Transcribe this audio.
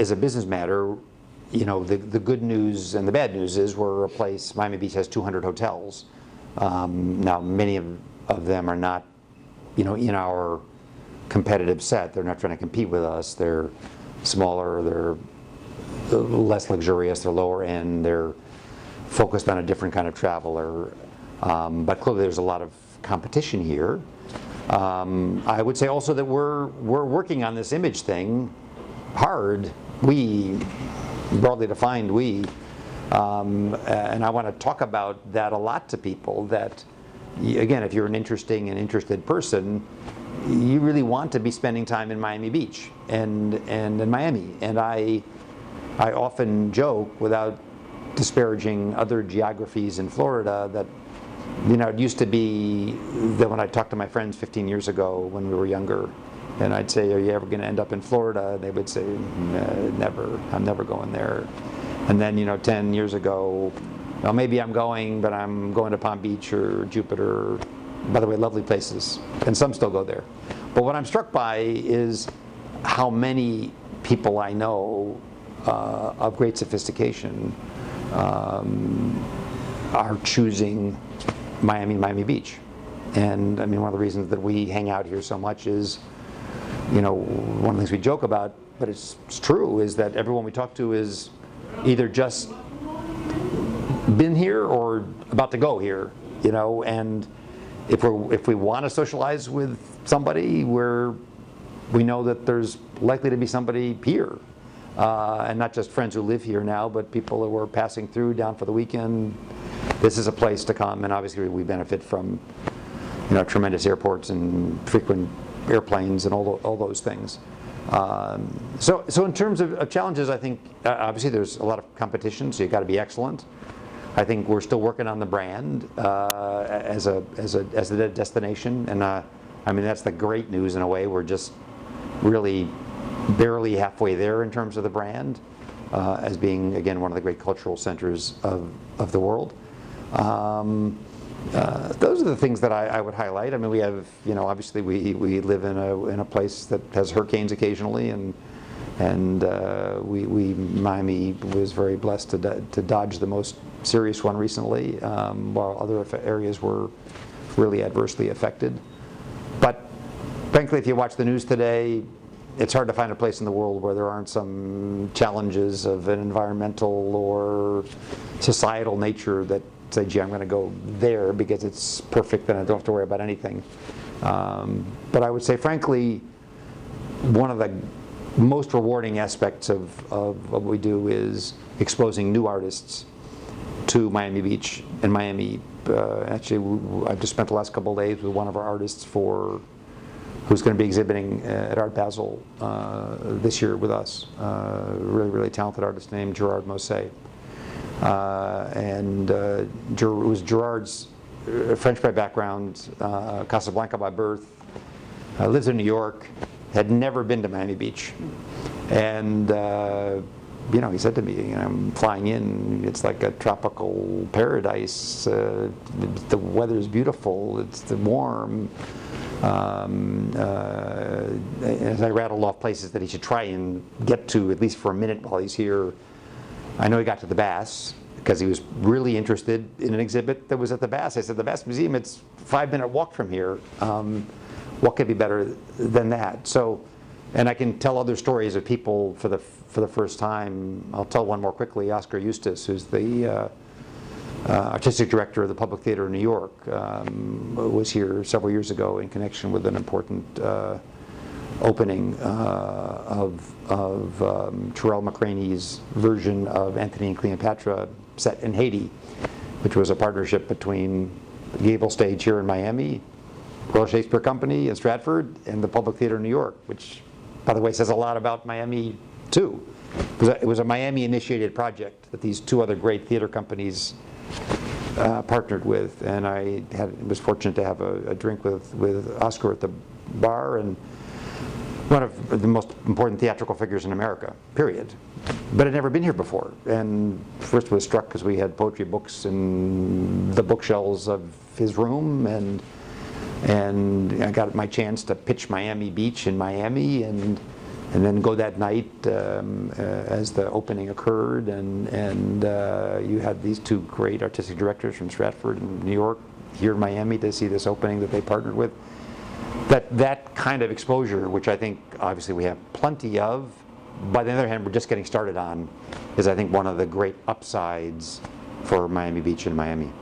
as a business matter, the good news and the bad news is Miami Beach has 200 hotels. Now, many of them are not, in our competitive set. They're not trying to compete with us. They're smaller, they're less luxurious, they're lower end, they're focused on a different kind of traveler. But clearly there's a lot of competition here. I would say also that we're working on this image thing hard. We, broadly defined, and I want to talk about that a lot to people, that again, if you're an interesting and interested person, you really want to be spending time in Miami Beach and in Miami. And I often joke, without disparaging other geographies in Florida, that it used to be that when I talked to my friends 15 years ago when we were younger, and I'd say, "Are you ever going to end up in Florida?" They would say, "Never. I'm never going there." And then 10 years ago, well, maybe I'm going, but I'm going to Palm Beach or Jupiter. By the way, lovely places, and some still go there. But what I'm struck by is how many people I know of great sophistication are choosing Miami Beach. And I mean, one of the reasons that we hang out here so much is, one of the things we joke about, but it's true, is that everyone we talk to is either just been here or about to go here, and if we want to socialize with somebody, we know that there's likely to be somebody here, and not just friends who live here now, but people who are passing through down for the weekend. This is a place to come, and obviously we benefit from tremendous airports and frequent airplanes and all those things. So in terms of challenges, I think obviously there's a lot of competition, so you've got to be excellent. I think we're still working on the brand as a destination, and I mean, that's the great news in a way. We're just really barely halfway there in terms of the brand, as being, again, one of the great cultural centers of the world. Those are the things that I would highlight. I mean, we have, obviously we live in a place that has hurricanes occasionally, and Miami was very blessed to dodge the most serious one recently, while other areas were really adversely affected. But frankly, if you watch the news today, it's hard to find a place in the world where there aren't some challenges of an environmental or societal nature that say, gee, I'm going to go there because it's perfect and I don't have to worry about anything. But I would say, frankly, one of the most rewarding aspects of what we do is exposing new artists to Miami Beach and Miami. Actually, I've just spent the last couple of days with one of our artists who's going to be exhibiting at Art Basel this year with us. Really, really talented artist named Gerard Moset. It was Gerard's French by background, Casablanca by birth, lives in New York, had never been to Miami Beach. And he said to me, I'm flying in, it's like a tropical paradise, the weather's beautiful, it's warm. As I rattled off places that he should try and get to, at least for a minute while he's here, I know he got to the Bass because he was really interested in an exhibit that was at the Bass. I said, the Bass Museum, it's a 5-minute walk from here. What could be better than that? So, and I can tell other stories of people for the first time. I'll tell one more quickly. Oscar Eustis, who's the artistic director of the Public Theater in New York, was here several years ago in connection with an important opening of Terrell McCraney's version of Antony and Cleopatra set in Haiti, which was a partnership between the Gable Stage here in Miami, Royal Shakespeare Company in Stratford, and the Public Theater in New York, which, by the way, says a lot about Miami too. It was a Miami-initiated project that these two other great theater companies partnered with, and I was fortunate to have a drink with Oscar at the bar, and one of the most important theatrical figures in America, period. But had never been here before, and first was struck because we had poetry books in the bookshelves of his room, and I got my chance to pitch Miami Beach in Miami, and and then go that night as the opening occurred, and you had these two great artistic directors from Stratford and New York here in Miami to see this opening that they partnered with. That kind of exposure, which I think obviously we have plenty of, but on the other hand we're just getting started on, is I think one of the great upsides for Miami Beach and Miami.